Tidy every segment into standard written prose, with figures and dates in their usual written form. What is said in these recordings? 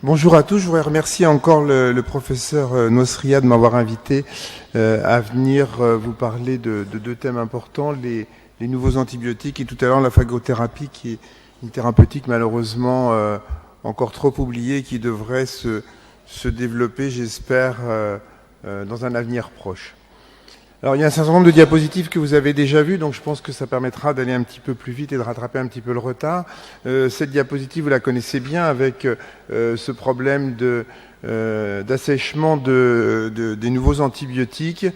Bonjour à tous, je voudrais remercier encore le professeur Nosria de m'avoir invité à venir vous parler de deux thèmes importants, les nouveaux antibiotiques et tout à l'heure la phagothérapie qui est une thérapeutique malheureusement encore trop oubliée qui devrait se développer, j'espère, dans un avenir proche. Alors il y a un certain nombre de diapositives que vous avez déjà vues, donc je pense que ça permettra d'aller un petit peu plus vite et de rattraper un petit peu le retard. Cette diapositive, vous la connaissez bien avec ce problème d'assèchement des nouveaux antibiotiques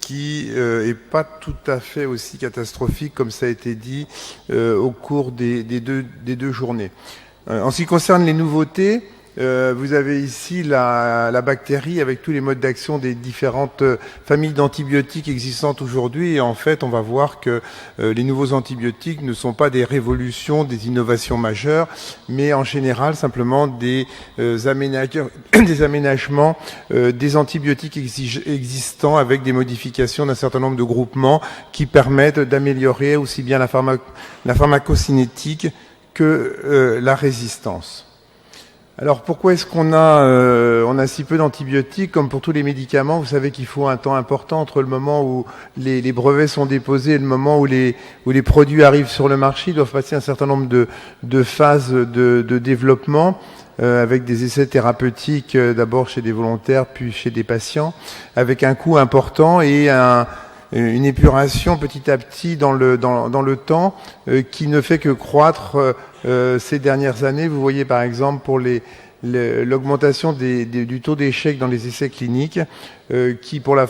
qui est pas tout à fait aussi catastrophique comme ça a été dit au cours des deux journées. En ce qui concerne les nouveautés, vous avez ici la bactérie avec tous les modes d'action des différentes familles d'antibiotiques existantes aujourd'hui. Et en fait, on va voir que les nouveaux antibiotiques ne sont pas des révolutions, des innovations majeures, mais en général simplement des aménagements des antibiotiques existants avec des modifications d'un certain nombre de groupements qui permettent d'améliorer aussi bien la pharmacocinétique que la résistance. Alors pourquoi est-ce qu'on a si peu d'antibiotiques? Comme pour tous les médicaments, vous savez qu'il faut un temps important entre le moment où les brevets sont déposés et le moment où les produits arrivent sur le marché. Ils doivent passer un certain nombre de phases de développement avec des essais thérapeutiques d'abord chez des volontaires puis chez des patients, avec un coût important et une épuration petit à petit dans le temps qui ne fait que croître ces dernières années. Vous voyez par exemple pour l'augmentation du taux d'échec dans les essais cliniques qui pour la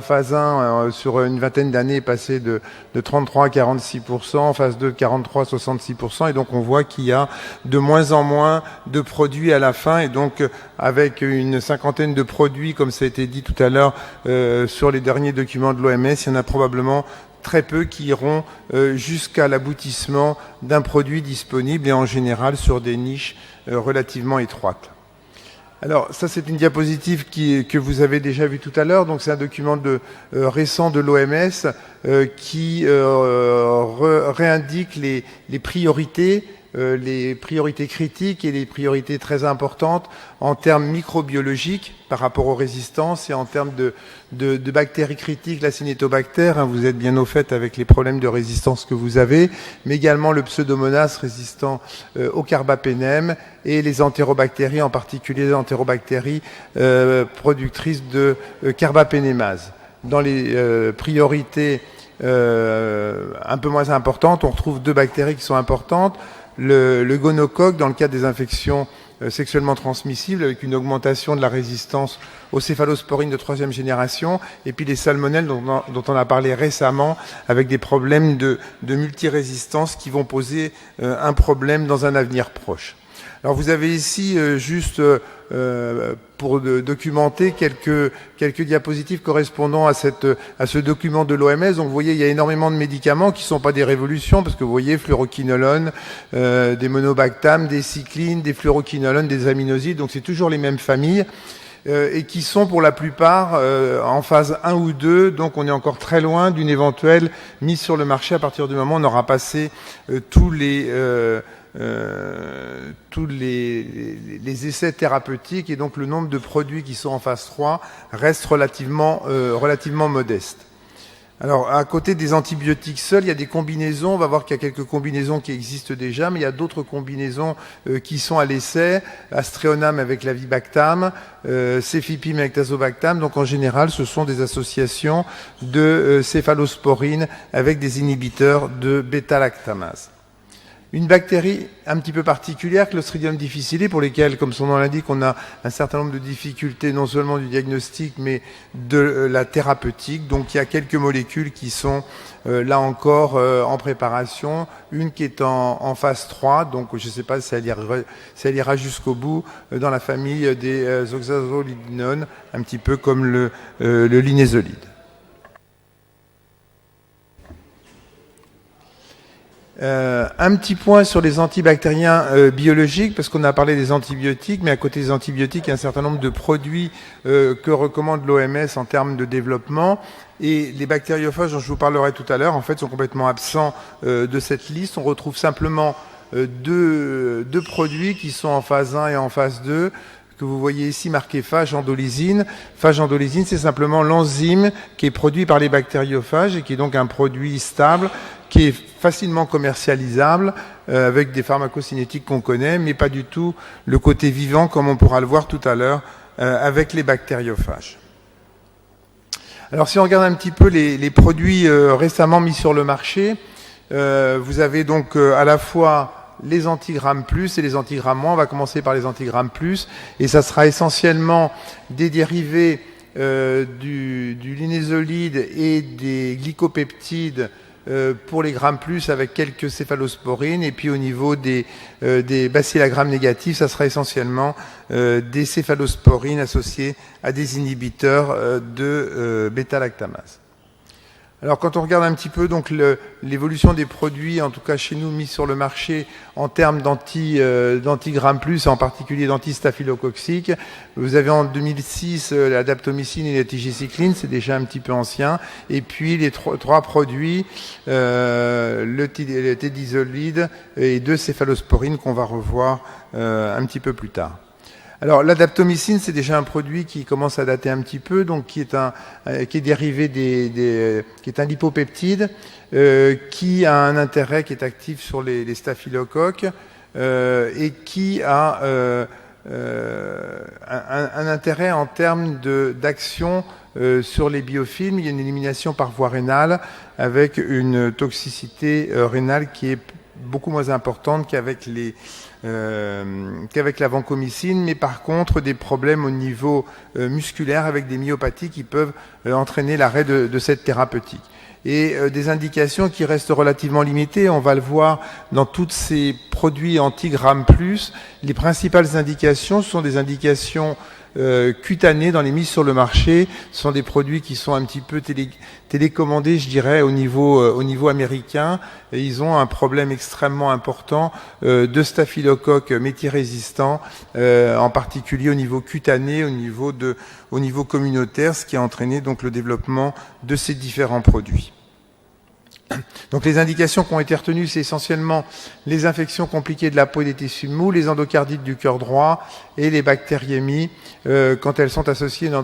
phase 1 sur une vingtaine d'années est passé de 33 à 46%, phase 2 de 43 à 66%, et donc on voit qu'il y a de moins en moins de produits à la fin, et donc avec une cinquantaine de produits, comme ça a été dit tout à l'heure sur les derniers documents de l'OMS, il y en a probablement très peu qui iront jusqu'à l'aboutissement d'un produit disponible, et en général sur des niches relativement étroites. Alors ça c'est une diapositive que vous avez déjà vue tout à l'heure, donc c'est un document récent de l'OMS qui réindique les priorités critiques et les priorités très importantes en termes microbiologiques par rapport aux résistances et en termes de bactéries critiques, la Cinetobacter, vous êtes bien au fait avec les problèmes de résistance que vous avez, mais également le Pseudomonas résistant au carbapénème et les entérobactéries, en particulier les entérobactéries productrices de carbapénémase. Dans les priorités un peu moins importantes, on retrouve deux bactéries qui sont importantes. Le gonocoque dans le cadre des infections sexuellement transmissibles avec une augmentation de la résistance aux céphalosporines de 3e génération, et puis les salmonelles dont on a parlé récemment avec des problèmes de multirésistance qui vont poser un problème dans un avenir proche. Alors vous avez ici juste pour documenter quelques diapositives correspondant à ce document de l'OMS. Donc vous voyez, il y a énormément de médicaments qui ne sont pas des révolutions, parce que vous voyez, fluoroquinolone, des monobactam, des cyclines, des fluoroquinolones, des aminosides, donc c'est toujours les mêmes familles. Et qui sont pour la plupart en phase 1 ou 2, donc on est encore très loin d'une éventuelle mise sur le marché à partir du moment où on aura passé tous les essais thérapeutiques, et donc le nombre de produits qui sont en phase 3 reste relativement modeste. Alors, à côté des antibiotiques seuls, il y a des combinaisons. On va voir qu'il y a quelques combinaisons qui existent déjà, mais il y a d'autres combinaisons qui sont à l'essai. Astréonam avec l'avibactam, céphipime avec tazobactam. Donc, en général, ce sont des associations de céphalosporines avec des inhibiteurs de bêta-lactamase. Une bactérie un petit peu particulière, Clostridium difficile, pour lesquelles, comme son nom l'indique, on a un certain nombre de difficultés, non seulement du diagnostic, mais de la thérapeutique. Donc il y a quelques molécules qui sont là encore en préparation. Une qui est en phase 3, donc je ne sais pas si elle ira jusqu'au bout, dans la famille des oxazolidinones, un petit peu comme le linezolide. Un petit point sur les antibactériens biologiques, parce qu'on a parlé des antibiotiques, mais à côté des antibiotiques, il y a un certain nombre de produits que recommande l'OMS en termes de développement. Et les bactériophages dont je vous parlerai tout à l'heure, en fait, sont complètement absents de cette liste. On retrouve simplement deux produits qui sont en phase 1 et en phase 2, que vous voyez ici marqué phage-endolysine. Phage-endolysine, c'est simplement l'enzyme qui est produit par les bactériophages et qui est donc un produit stable, qui est facilement commercialisable avec des pharmacocinétiques qu'on connaît, mais pas du tout le côté vivant comme on pourra le voir tout à l'heure avec les bactériophages. Alors si on regarde un petit peu les produits récemment mis sur le marché, vous avez donc à la fois les antigrammes plus et les antigrammes moins. On va commencer par les antigrammes plus, et ça sera essentiellement des dérivés du linésolide et des glycopeptides pour les grammes plus avec quelques céphalosporines, et puis au niveau des bacilles à grammes négatifs, ça sera essentiellement des céphalosporines associées à des inhibiteurs de bêta-lactamase. Alors quand on regarde un petit peu donc l'évolution des produits, en tout cas chez nous mis sur le marché en termes d'antigrammes plus, en particulier d'antistaphylococcique, vous avez en 2006 la daptomycine et la tigecycline, c'est déjà un petit peu ancien, et puis les trois produits, le tédizolide et 2 céphalosporines qu'on va revoir un petit peu plus tard. Alors la daptomycine, c'est déjà un produit qui commence à dater un petit peu, donc qui est dérivé qui est un lipopeptide qui a un intérêt qui est actif sur les staphylocoques et qui a un intérêt en termes d'action sur les biofilms. Il y a une élimination par voie rénale avec une toxicité rénale qui est beaucoup moins importante qu'avec la vancomycine, mais par contre des problèmes au niveau musculaire avec des myopathies qui peuvent entraîner l'arrêt de cette thérapeutique. Et des indications qui restent relativement limitées, on va le voir dans tous ces produits antigrammes plus. Les principales indications sont des indications cutanées dans les mises sur le marché. Ce sont des produits qui sont un petit peu télécommandés, je dirais, au niveau américain. Et ils ont un problème extrêmement important de staphylocoque métirésistant, en particulier au niveau cutané, au niveau communautaire, ce qui a entraîné donc le développement de ces différents produits. Donc les indications qui ont été retenues, c'est essentiellement les infections compliquées de la peau et des tissus mous, les endocardites du cœur droit et les bactériémies quand elles sont associées à une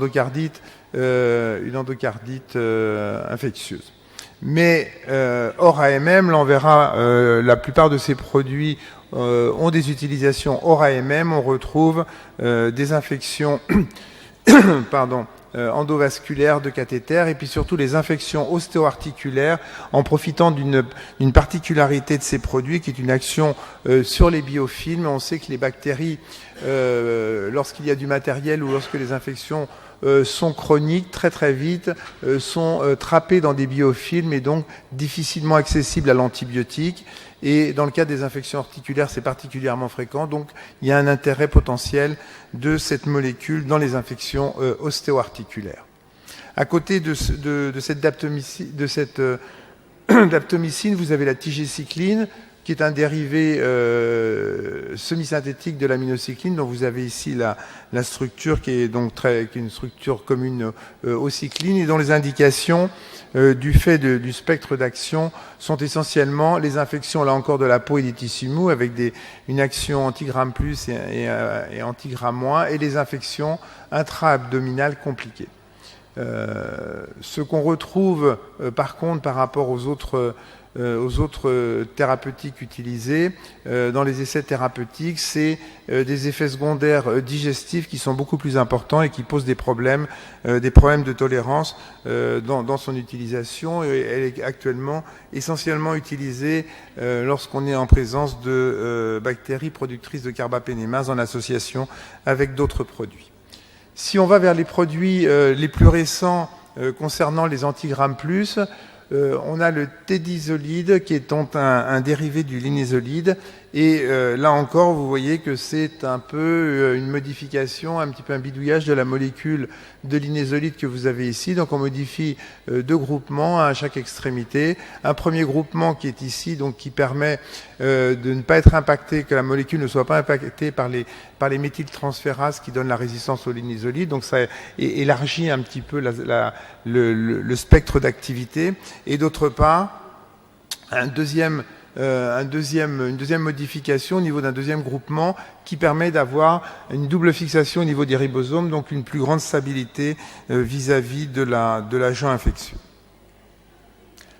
endocardite infectieuse. Mais hors AMM, là on verra, la plupart de ces produits ont des utilisations hors AMM. On retrouve des infections endovasculaires de cathéter, et puis surtout les infections ostéo-articulaires, en profitant d'une particularité de ces produits qui est une action sur les biofilms. On sait que les bactéries, lorsqu'il y a du matériel ou lorsque les infections sont chroniques, très très vite, sont trappées dans des biofilms et donc difficilement accessibles à l'antibiotique. Et dans le cas des infections articulaires, c'est particulièrement fréquent. Donc, il y a un intérêt potentiel de cette molécule dans les infections ostéo-articulaires. À côté de cette daptomycine, vous avez la tigecycline, qui est un dérivé semi-synthétique de l'aminocycline, dont vous avez ici la structure qui est donc qui est une structure commune aux cyclines, et dont les indications du fait du spectre d'action sont essentiellement les infections, là encore, de la peau et des tissus mous, avec une action antigramme plus et antigramme moins, et les infections intra-abdominales compliquées. Ce qu'on retrouve par contre par rapport aux autres thérapeutiques utilisées dans les essais thérapeutiques, c'est des effets secondaires digestifs qui sont beaucoup plus importants et qui posent des problèmes de tolérance dans son utilisation. Et elle est actuellement essentiellement utilisée lorsqu'on est en présence de bactéries productrices de carbapénémase en association avec d'autres produits. Si on va vers les produits les plus récents concernant les antigrammes plus, on a le tédizolide qui est donc un dérivé du linésolide, et là encore vous voyez que c'est un peu une modification, un petit peu un bidouillage de la molécule de linésolide que vous avez ici. Donc on modifie 2 groupements à chaque extrémité. Un premier groupement qui est ici, donc qui permet de ne pas être impacté, que la molécule ne soit pas impactée par les méthyltransférases qui donnent la résistance au linésolide. Donc ça élargit un petit peu le spectre d'activité. Et d'autre part, un deuxième une deuxième modification au niveau d'un deuxième groupement qui permet d'avoir une double fixation au niveau des ribosomes, donc une plus grande stabilité vis-à-vis de l'agent infectieux.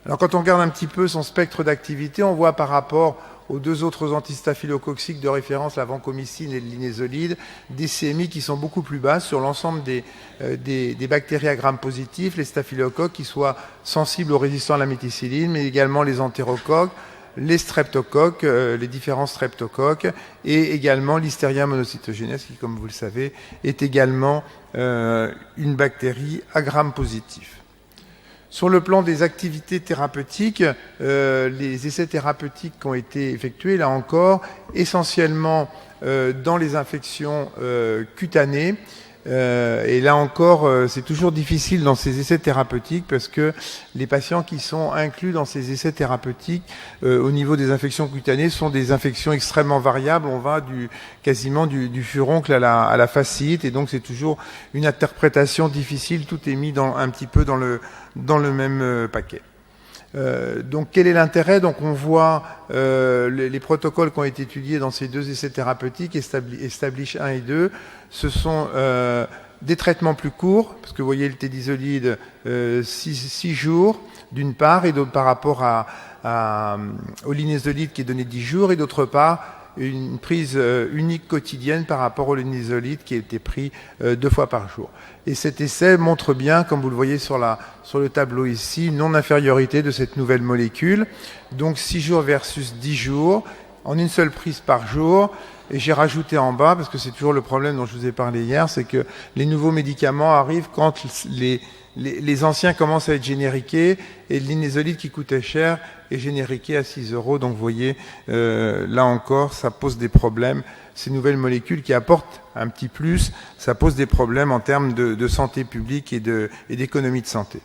Alors quand on regarde un petit peu son spectre d'activité, on voit par rapport aux deux autres antistaphylococciques de référence, la vancomycine et le linezolide, des CMI qui sont beaucoup plus basses sur l'ensemble des bactéries à Gram positif, les staphylocoques qui soient sensibles aux résistants à la méticilline, mais également les entérocoques, les streptocoques, les différents streptocoques, et également l'Listeria monocytogenes, qui, comme vous le savez, est également une bactérie à Gram positif. Sur le plan des activités thérapeutiques, les essais thérapeutiques qui ont été effectués, là encore, essentiellement dans les infections cutanées. Et là encore, c'est toujours difficile dans ces essais thérapeutiques parce que les patients qui sont inclus dans ces essais thérapeutiques au niveau des infections cutanées sont des infections extrêmement variables. On va quasiment du furoncle à la fasciite, et donc c'est toujours une interprétation difficile. Tout est mis un petit peu dans le même paquet. Donc quel est l'intérêt? Donc on voit les protocoles qui ont été étudiés dans ces deux essais thérapeutiques, Establish 1 et 2, ce sont des traitements plus courts, parce que vous voyez le tédisolide 6 jours d'une part, et d'autre par rapport au linezolide qui est donné 10 jours, et d'autre part une prise unique quotidienne par rapport au linezolide qui a été pris 2 fois par jour. Et cet essai montre bien, comme vous le voyez sur le tableau ici, une non-infériorité de cette nouvelle molécule. Donc 6 jours versus 10 jours, en une seule prise par jour. Et j'ai rajouté en bas, parce que c'est toujours le problème dont je vous ai parlé hier, c'est que les nouveaux médicaments arrivent quand les anciens commencent à être génériqués, et le linezolide qui coûtait cher est génériqué à 6 €. Donc vous voyez, là encore, ça pose des problèmes. Ces nouvelles molécules qui apportent un petit plus, ça pose des problèmes en termes de santé publique et d'économie de santé.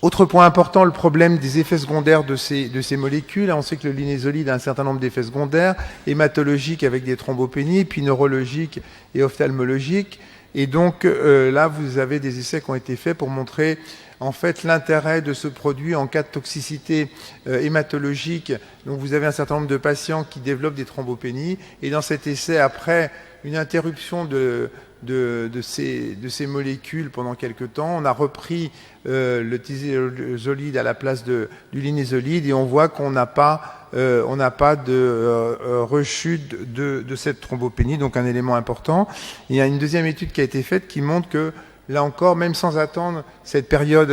Autre point important, le problème des effets secondaires de ces molécules. On sait que le linezolide a un certain nombre d'effets secondaires, hématologiques avec des thrombopénies, puis neurologiques et ophtalmologiques. Et donc là, vous avez des essais qui ont été faits pour montrer en fait l'intérêt de ce produit en cas de toxicité hématologique. Donc vous avez un certain nombre de patients qui développent des thrombopénies, et dans cet essai, après une interruption de ces molécules pendant quelques temps, on a repris le tédisolide à la place du linezolide, et on voit qu'on n'a pas de rechute de cette thrombopénie, donc un élément important. Il y a une deuxième étude qui a été faite qui montre que, là encore, même sans attendre cette période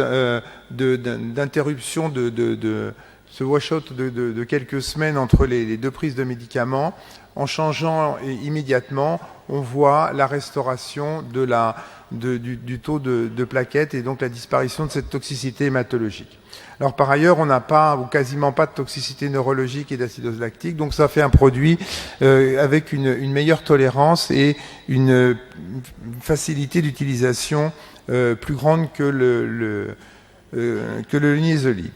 d'interruption de ce wash-out de quelques semaines entre les deux prises de médicaments, en changeant immédiatement, on voit la restauration du taux de plaquettes, et donc la disparition de cette toxicité hématologique. Alors par ailleurs, on n'a pas ou quasiment pas de toxicité neurologique et d'acidose lactique, donc ça fait un produit avec une meilleure tolérance et une facilité d'utilisation plus grande que le linezolide.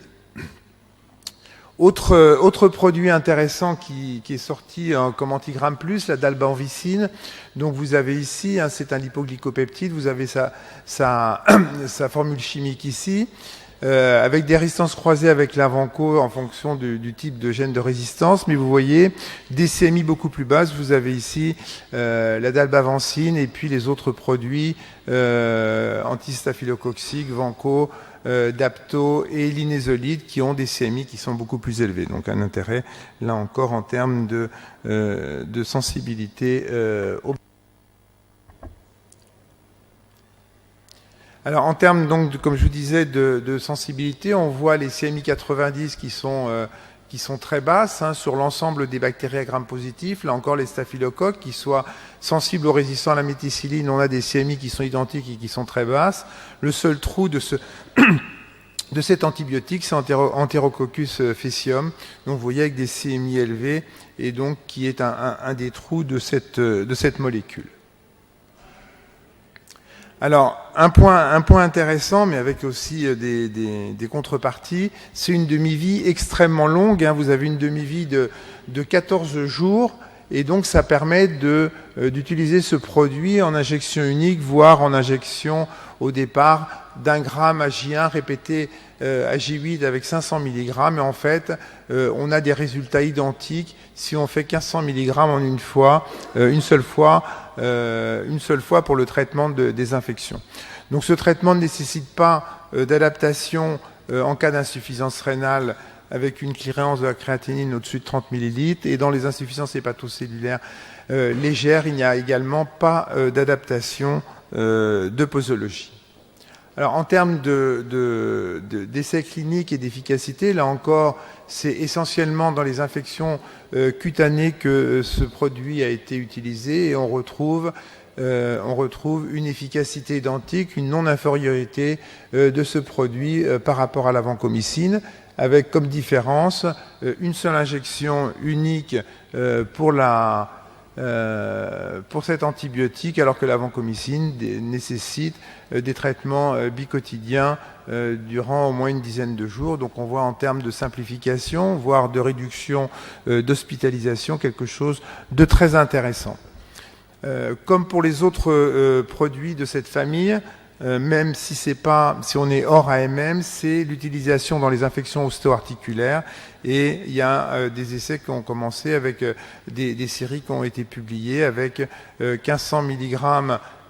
Autre produit intéressant qui est sorti comme antigramme plus, la dalbanvicine. Donc vous avez ici, c'est un lipoglycopeptide, vous avez sa formule chimique ici, avec des résistances croisées avec la vanco en fonction du type de gène de résistance. Mais vous voyez des CMI beaucoup plus basses. Vous avez ici la dalbavancine et puis les autres produits antistaphylococciques, vanco, dapto et linezolide qui ont des CMI qui sont beaucoup plus élevés. Donc un intérêt, là encore, en termes de sensibilité au... Alors en termes, donc, comme je vous disais, de sensibilité, on voit les CMI 90 qui sont très basses sur l'ensemble des bactéries à Gram positif. Là encore, les staphylocoques qui soient sensibles aux résistants à la méticilline, on a des CMI qui sont identiques et qui sont très basses. Le seul trou de cet antibiotique, c'est Enterococcus faecium. Donc vous voyez avec des CMI élevés, et donc qui est un des trous de cette molécule. Alors, un point intéressant, mais avec aussi des contreparties, c'est une demi-vie extrêmement longue. Vous avez une demi-vie de 14 jours, et donc ça permet d'utiliser ce produit en injection unique, voire en injection au départ d'un gramme J1 répété à J8 avec 500 mg, et en fait, on a des résultats identiques si on fait 1500 mg en une seule fois pour le traitement des infections. Donc ce traitement ne nécessite pas d'adaptation en cas d'insuffisance rénale avec une cléarance de la créatinine au-dessus de 30 ml, et dans les insuffisances hépatocellulaires légères, il n'y a également pas d'adaptation de posologie. Alors, en termes d'essais cliniques et d'efficacité, là encore, c'est essentiellement dans les infections cutanées que ce produit a été utilisé, et on retrouve une efficacité identique, une non-infériorité de ce produit par rapport à la vancomycine, avec comme différence une seule injection unique pour cet antibiotique, alors que la vancomycine nécessite des traitements biquotidiens durant au moins une dizaine de jours. Donc on voit en termes de simplification, voire de réduction d'hospitalisation, quelque chose de très intéressant. Comme pour les autres produits de cette famille, même si on est hors AMM, c'est l'utilisation dans les infections ostéo-articulaires, et il y a des essais qui ont commencé avec des séries qui ont été publiées avec 1500 mg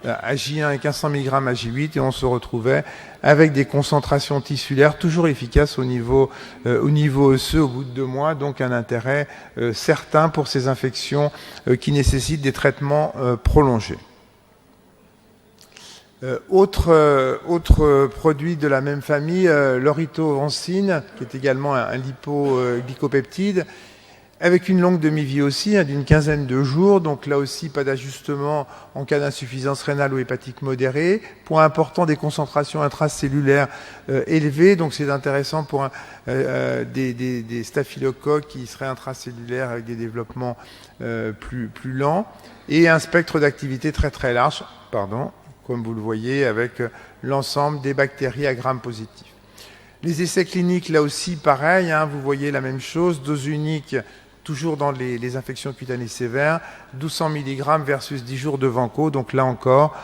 à J1 et 1500 mg à J8, et on se retrouvait avec des concentrations tissulaires toujours efficaces au niveau osseux au bout de 2 mois, donc un intérêt certain pour ces infections qui nécessitent des traitements prolongés. Autre produit de la même famille, l'orithovancine, qui est également un lipoglycopeptide, avec une longue demi-vie aussi, d'une quinzaine de jours. Donc là aussi, pas d'ajustement en cas d'insuffisance rénale ou hépatique modérée. Point important, des concentrations intracellulaires élevées. Donc c'est intéressant pour des staphylocoques qui seraient intracellulaires avec des développements plus lents. Et un spectre d'activité très très large, comme vous le voyez, avec l'ensemble des bactéries à gram positif. Les essais cliniques, là aussi, pareil, vous voyez la même chose, dose unique, toujours dans les infections cutanées sévères, 1200 mg versus 10 jours de vanco, donc là encore,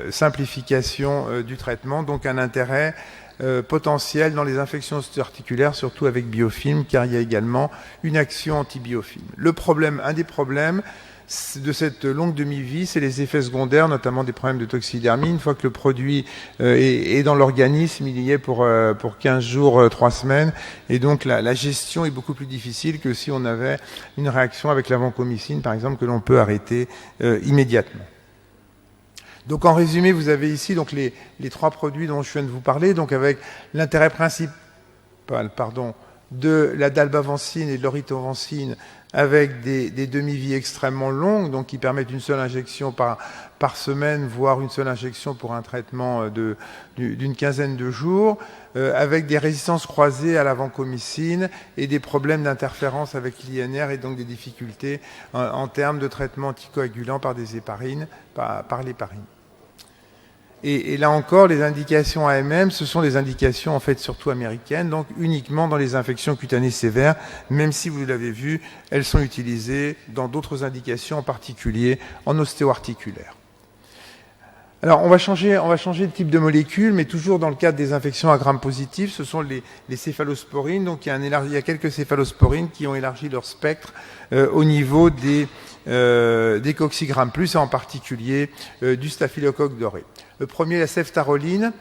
simplification du traitement, donc un intérêt potentiel dans les infections ostéo-articulaires, surtout avec biofilm, car il y a également une action anti-biofilm. Un des problèmes de cette longue demi-vie, c'est les effets secondaires, notamment des problèmes de toxidermie. Une fois que le produit est dans l'organisme, il y est pour 15 jours, 3 semaines, et donc la gestion est beaucoup plus difficile que si on avait une réaction avec la vancomycine, par exemple, que l'on peut arrêter immédiatement. Donc en résumé, vous avez ici donc les 3 produits dont je viens de vous parler, donc avec l'intérêt principal de la dalbavancine et de l'orithovancine, avec des demi-vies extrêmement longues, donc qui permettent une seule injection par semaine, voire une seule injection pour un traitement d'une quinzaine de jours, avec des résistances croisées à la vancomycine et des problèmes d'interférence avec l'INR, et donc des difficultés en termes de traitement anticoagulant par des héparines, par l'héparine. Et là encore, les indications AMM, ce sont des indications en fait surtout américaines, donc uniquement dans les infections cutanées sévères, même si vous l'avez vu, elles sont utilisées dans d'autres indications, en particulier en ostéo-articulaire. Alors on va changer de type de molécule, mais toujours dans le cadre des infections à gram positif, ce sont les céphalosporines. Donc il y a quelques céphalosporines qui ont élargi leur spectre au niveau des coccigram+, et en particulier du staphylocoque doré. Le premier, la ceftaroline,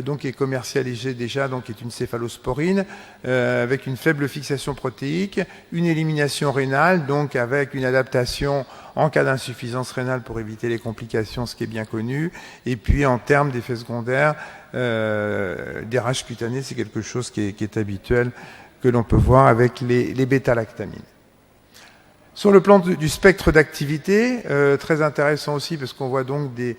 donc est commercialisée déjà, donc est une céphalosporine avec une faible fixation protéique, une élimination rénale, donc avec une adaptation en cas d'insuffisance rénale pour éviter les complications, ce qui est bien connu. Et puis en termes d'effets secondaires, des rages cutanées, c'est quelque chose qui est habituel, que l'on peut voir avec les bêta-lactamines. Sur le plan du spectre d'activité, très intéressant aussi, parce qu'on voit donc des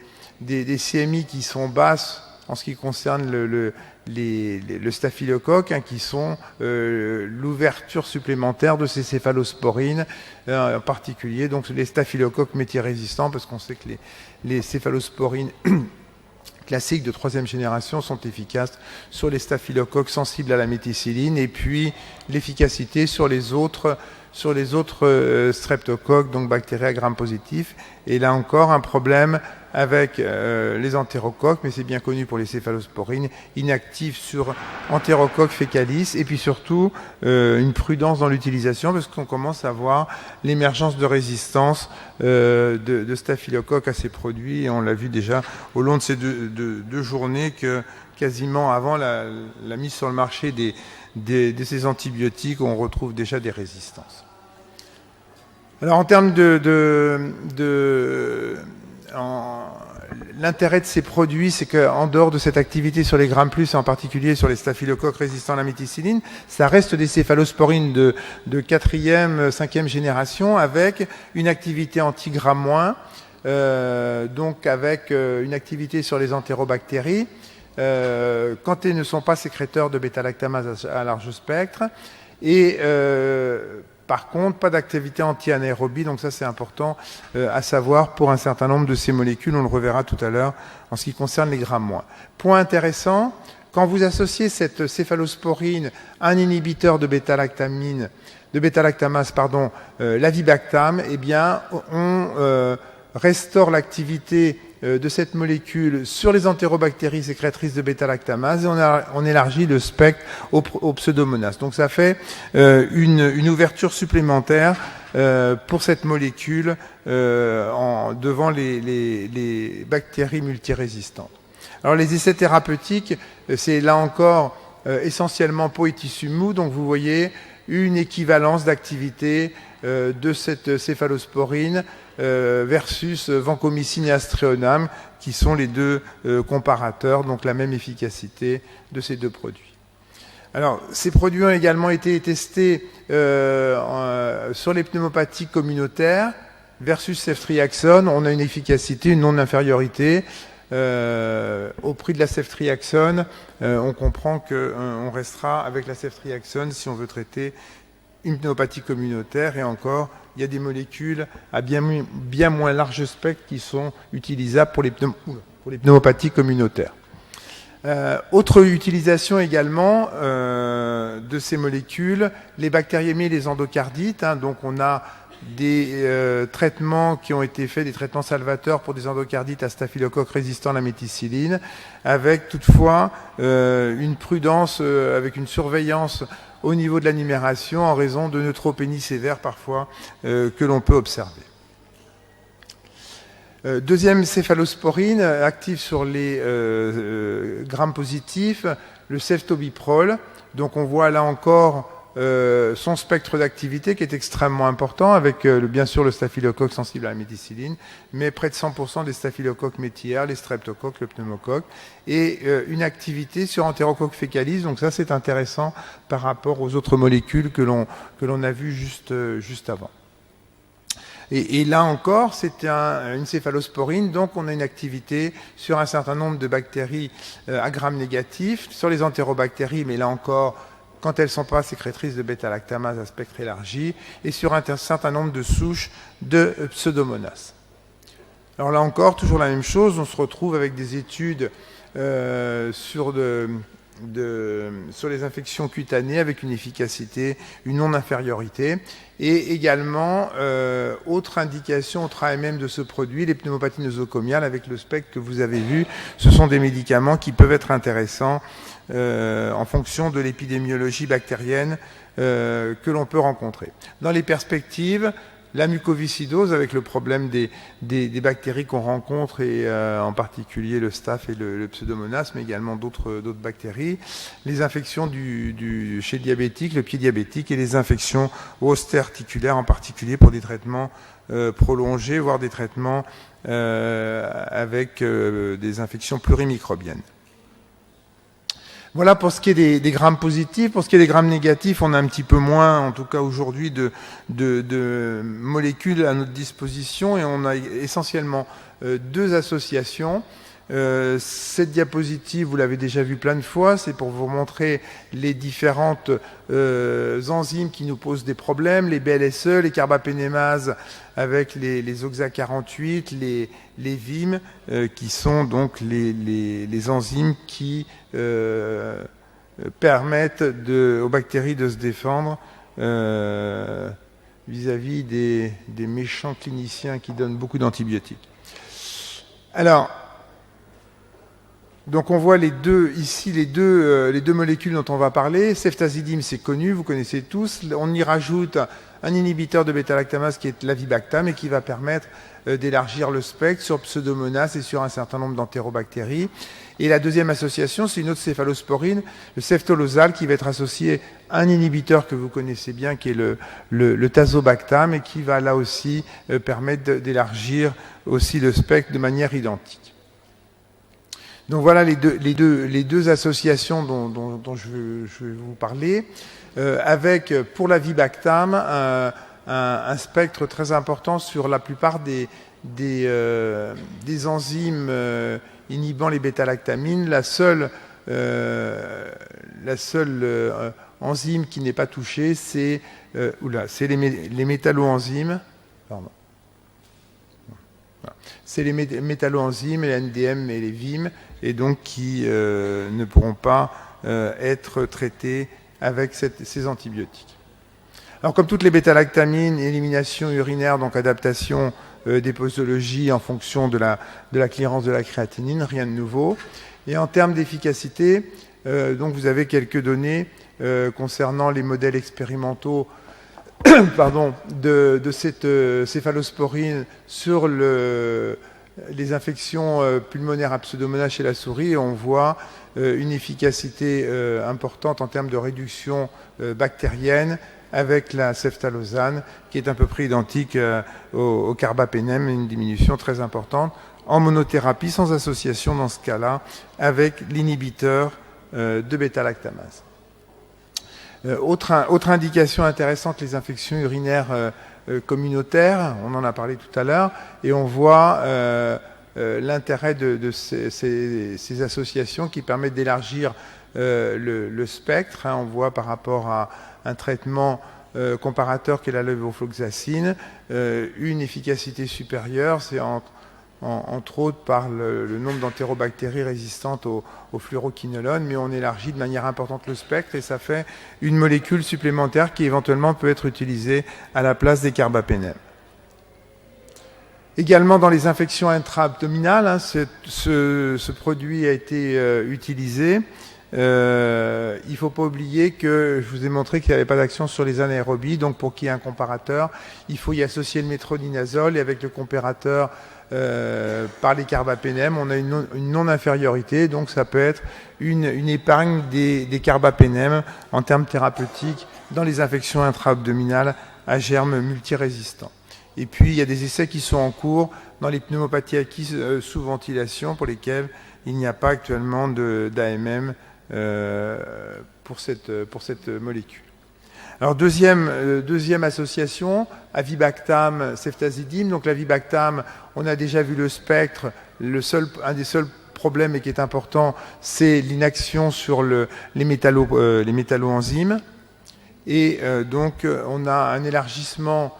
CMI qui sont basses en ce qui concerne le staphylocoque, qui sont l'ouverture supplémentaire de ces céphalosporines, en particulier donc les staphylocoques métier-résistants, parce qu'on sait que les céphalosporines classiques de 3e génération sont efficaces sur les staphylocoques sensibles à la méticilline, et puis l'efficacité sur les autres sur les autres streptocoques, donc bactéries à Gram positif. Et là encore, un problème avec les entérocoques, mais c'est bien connu pour les céphalosporines, inactifs sur Enterocoque fecalis, et puis surtout une prudence dans l'utilisation, parce qu'on commence à voir l'émergence de résistance de staphylocoques à ces produits, et on l'a vu déjà au long de ces deux journées que quasiment avant la mise sur le marché de ces antibiotiques, on retrouve déjà des résistances. Alors en termes l'intérêt de ces produits, c'est qu'en dehors de cette activité sur les grammes plus, et en particulier sur les staphylocoques résistants à la méticilline, ça reste des céphalosporines de 4e, 5e génération avec une activité anti-grammes moins, donc avec une activité sur les entérobactéries, quand elles ne sont pas sécréteurs de bêta-lactamase à large spectre, et par contre, pas d'activité anti-anaérobie, donc ça c'est important à savoir pour un certain nombre de ces molécules, on le reverra tout à l'heure en ce qui concerne les grammes moins. Point intéressant, quand vous associez cette céphalosporine à un inhibiteur de bêta-lactamase, l'avibactam, eh bien on restaure l'activité de cette molécule sur les entérobactéries sécrétrices de bêta-lactamase et on élargit le spectre aux pseudomonas. Donc ça fait une ouverture supplémentaire pour cette molécule devant les bactéries multirésistantes. Alors les essais thérapeutiques, c'est là encore essentiellement peau et tissu mou, donc vous voyez une équivalence d'activité de cette céphalosporine versus vancomycine et aztréonam, qui sont les deux comparateurs, donc la même efficacité de ces deux produits. Alors, ces produits ont également été testés sur les pneumopathies communautaires versus ceftriaxone. On a une efficacité, une non-infériorité. Au prix de la ceftriaxone, on comprend qu'on restera avec la ceftriaxone si on veut traiter une pneumopathie communautaire, et encore, il y a des molécules à bien moins large spectre qui sont utilisables pour les pneumopathies communautaires. Autre utilisation également de ces molécules, les bactériémies et les endocardites. Donc on a des traitements qui ont été faits, des traitements salvateurs pour des endocardites à staphylocoque résistant à la méticilline, avec toutefois une prudence, avec une surveillance au niveau de la numération en raison de neutropénie sévère parfois que l'on peut observer. Deuxième céphalosporine, active sur les grammes positifs, le ceftobiprole. Donc on voit là encore son spectre d'activité qui est extrêmement important, avec bien sûr le staphylocoque sensible à la méticilline, mais près de 100% des staphylocoques métillaires, les streptocoques, le pneumocoque, et une activité sur Enterocoque fecalis. Donc ça c'est intéressant par rapport aux autres molécules que l'on a vues juste avant. Et là encore, c'est une céphalosporine, donc on a une activité sur un certain nombre de bactéries à grammes négatifs, sur les entérobactéries, mais là encore, quand elles ne sont pas sécrétrices de bêta-lactamase à spectre élargi, et sur un certain nombre de souches de pseudomonas. Alors là encore, toujours la même chose, on se retrouve avec des études sur les infections cutanées avec une efficacité, une non-infériorité, et également, autre indication, autre AMM de ce produit, les pneumopathies nosocomiales avec le spectre que vous avez vu. Ce sont des médicaments qui peuvent être intéressants en fonction de l'épidémiologie bactérienne que l'on peut rencontrer. Dans les perspectives, la mucoviscidose avec le problème des bactéries qu'on rencontre, et en particulier le staph et le pseudomonas, mais également d'autres bactéries, les infections chez le diabétique, le pied diabétique, et les infections ostéo-articulaires, en particulier pour des traitements prolongés, voire des traitements avec des infections plurimicrobiennes. Voilà pour ce qui est des grammes positifs. Pour ce qui est des grammes négatifs, on a un petit peu moins, en tout cas aujourd'hui, de molécules à notre disposition, et on a essentiellement deux associations. Cette diapositive, vous l'avez déjà vue plein de fois, c'est pour vous montrer les différentes enzymes qui nous posent des problèmes, les BLSE, les carbapénémases avec les OXA48, les VIM, qui sont donc les enzymes qui permettent aux bactéries de se défendre vis-à-vis des méchants cliniciens qui donnent beaucoup d'antibiotiques. Alors, donc on voit ici les deux molécules dont on va parler. Ceftazidime, c'est connu, vous connaissez tous. On y rajoute un inhibiteur de bêta-lactamase qui est l'avibactam et qui va permettre d'élargir le spectre sur Pseudomonas et sur un certain nombre d'entérobactéries. Et la deuxième association, c'est une autre céphalosporine, le ceftolozane, qui va être associé à un inhibiteur que vous connaissez bien, qui est le tazobactam, et qui va là aussi permettre d'élargir aussi le spectre de manière identique. Donc voilà les deux associations dont je vais vous parler, avec pour l'avibactam un spectre très important sur la plupart des enzymes inhibant les bêta-lactamines. La seule enzyme qui n'est pas touchée, c'est les métalloenzymes. Pardon. C'est les métalloenzymes, les NDM et les VIM, et donc qui ne pourront pas être traités avec ces antibiotiques. Alors, comme toutes les bêta-lactamines, élimination urinaire, donc adaptation des posologies en fonction de la clearance de la créatinine, rien de nouveau. Et en termes d'efficacité, donc vous avez quelques données concernant les modèles expérimentaux de cette céphalosporine sur les infections pulmonaires à Pseudomonas chez la souris, et on voit une efficacité importante en termes de réduction bactérienne avec la ceftalozane, qui est à peu près identique au carbapénem, une diminution très importante en monothérapie, sans association dans ce cas-là, avec l'inhibiteur de bêta-lactamase. Autre indication intéressante, les infections urinaires communautaires, on en a parlé tout à l'heure, et on voit l'intérêt de ces associations qui permettent d'élargir le spectre. On voit par rapport à un traitement comparateur qui est la levofloxacine, une efficacité supérieure, c'est entre autres par le nombre d'entérobactéries résistantes au fluoroquinolone, mais on élargit de manière importante le spectre et ça fait une molécule supplémentaire qui éventuellement peut être utilisée à la place des carbapénem. Également dans les infections intra-abdominales, ce produit a été utilisé. Il ne faut pas oublier que je vous ai montré qu'il n'y avait pas d'action sur les anaérobies, donc pour qu'il y ait un comparateur, il faut y associer le métronidazole, et avec le comparateur par les carbapénem, on a une non-infériorité, donc ça peut être une épargne des carbapénem en termes thérapeutiques dans les infections intra-abdominales à germes multirésistants. Et puis il y a des essais qui sont en cours dans les pneumopathies acquises sous ventilation pour lesquels il n'y a pas actuellement d'AMM pour cette molécule. Alors deuxième association, avibactam, ceftazidime. Donc l'avibactam, on a déjà vu le spectre. Un des seuls problèmes et qui est important, c'est l'inaction sur les métalloenzymes. Et donc on a un élargissement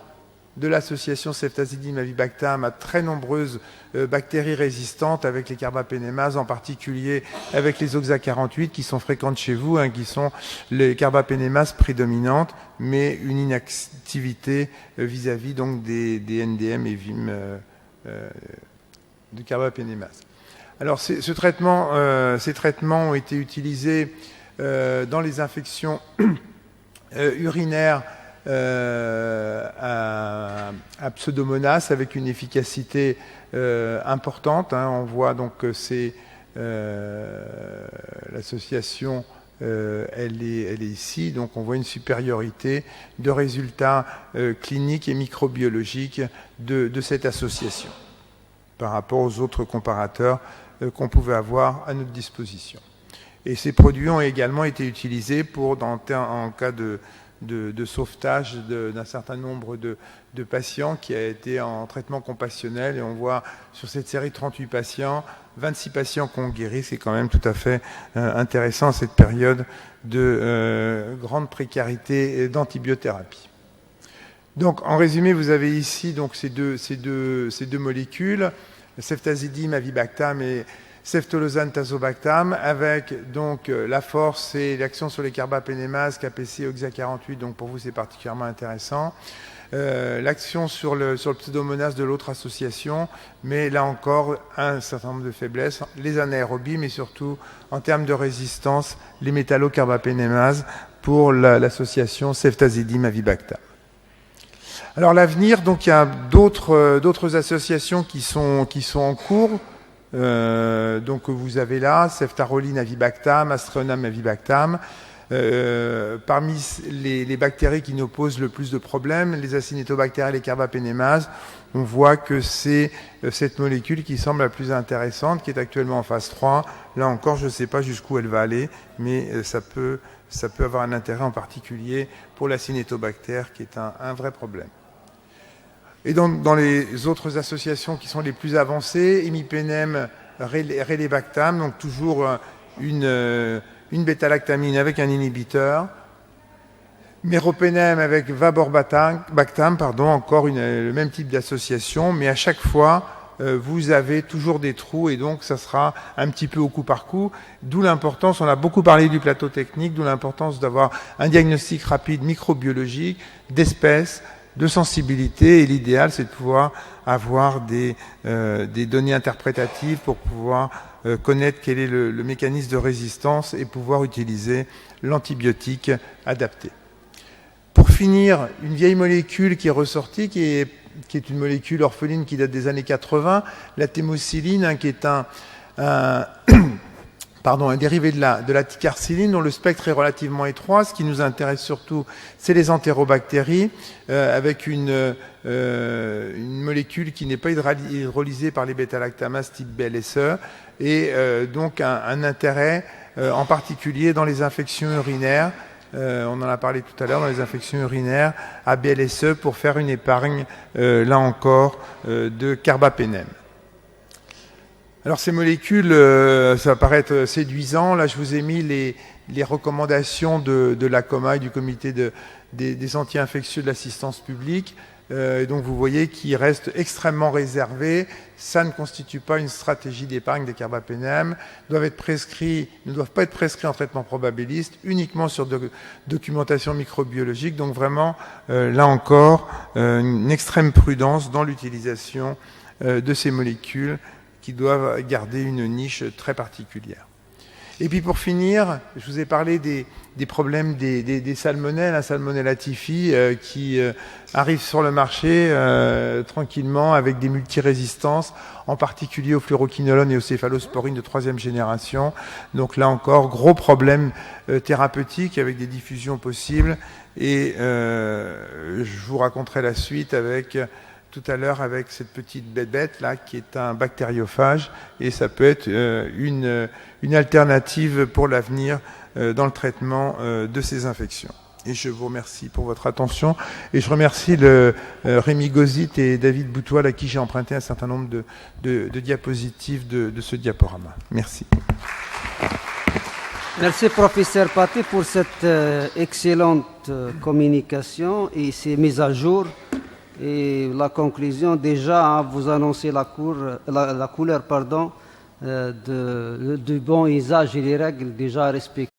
de l'association ceftazidime-avibactam à très nombreuses bactéries résistantes avec les carbapénémases, en particulier avec les OXA48 qui sont fréquentes chez vous, qui sont les carbapénémases prédominantes, mais une inactivité vis-à-vis donc des NDM et VIM de carbapénémase. Alors ces traitements ont été utilisés dans les infections urinaires à Pseudomonas avec une efficacité importante. On voit donc que c'est l'association, elle est ici, donc on voit une supériorité de résultats cliniques et microbiologiques de cette association par rapport aux autres comparateurs qu'on pouvait avoir à notre disposition. Et ces produits ont également été utilisés en cas de sauvetage d'un certain nombre de patients qui a été en traitement compassionnel. Et on voit sur cette série de 38 patients, 26 patients qui ont guéri. C'est quand même tout à fait intéressant cette période de grande précarité d'antibiothérapie. Donc, en résumé, vous avez ici donc, ces deux molécules, ceftazidime, avibactam et ceftolozane, tazobactam, avec donc la force et l'action sur les carbapénémases, KPC, OXA48, donc pour vous c'est particulièrement intéressant. l'action sur le Pseudomonas de l'autre association, mais là encore, un certain nombre de faiblesses, les anaérobies, mais surtout en termes de résistance, les métallocarbapénémases pour l'association ceftazidime-avibactam. Alors l'avenir, donc il y a d'autres associations qui sont en cours. Donc vous avez là ceftaroline avibactam, astreonam avibactam. Parmi les bactéries qui nous posent le plus de problèmes, les acinetobactéries et les carbapénémases, on voit que c'est cette molécule qui semble la plus intéressante, qui est actuellement en phase 3. Là encore, je ne sais pas jusqu'où elle va aller, mais ça peut avoir un intérêt en particulier pour l'acinétobactère, qui est un vrai problème. Et dans les autres associations qui sont les plus avancées, imipenem, relebactam, donc toujours une bêta-lactamine avec un inhibiteur, meropenem avec vaborbactam, encore le même type d'association, mais à chaque fois, vous avez toujours des trous et donc ça sera un petit peu au coup par coup, d'où l'importance, on a beaucoup parlé du plateau technique, d'où l'importance d'avoir un diagnostic rapide microbiologique, d'espèces, de sensibilité, et l'idéal c'est de pouvoir avoir des données interprétatives pour pouvoir connaître quel est le mécanisme de résistance et pouvoir utiliser l'antibiotique adapté. Pour finir, une vieille molécule qui est ressortie, qui est une molécule orpheline qui date des années 80, la thémocilline, qui est un dérivé de la ticarciline dont le spectre est relativement étroit. Ce qui nous intéresse surtout, c'est les entérobactéries, avec une molécule qui n'est pas hydrolysée par les bêta-lactamases type BLSE, et donc un intérêt en particulier dans les infections urinaires. On en a parlé tout à l'heure, dans les infections urinaires à BLSE, pour faire une épargne, là encore, de carbapénem. Alors ces molécules, ça va paraître séduisant. Là, je vous ai mis les recommandations de l'ACOMA et du comité des anti-infectieux de l'assistance publique. Et donc vous voyez qu'ils restent extrêmement réservés. Ça ne constitue pas une stratégie d'épargne des carbapénem. Ne doivent pas être prescrits en traitement probabiliste, uniquement sur documentation microbiologique. Donc vraiment, là encore, une extrême prudence dans l'utilisation de ces molécules qui doivent garder une niche très particulière. Et puis pour finir, je vous ai parlé des problèmes des salmonelles, la Salmonella typhi, qui arrive sur le marché tranquillement avec des multirésistances, en particulier au fluoroquinolone et aux céphalosporines de 3e génération. Donc là encore, gros problème thérapeutique avec des diffusions possibles. Et je vous raconterai la suite tout à l'heure avec cette petite bébête là qui est un bactériophage, et ça peut être une alternative pour l'avenir dans le traitement de ces infections. Et je vous remercie pour votre attention, et je remercie Rémi Gozit et David Boutoil à qui j'ai emprunté un certain nombre de diapositives de ce diaporama. Merci. Merci professeur Paté pour cette excellente communication et ces mises à jour. Et la conclusion, déjà, vous annoncez la couleur du bon usage et les règles déjà respectées.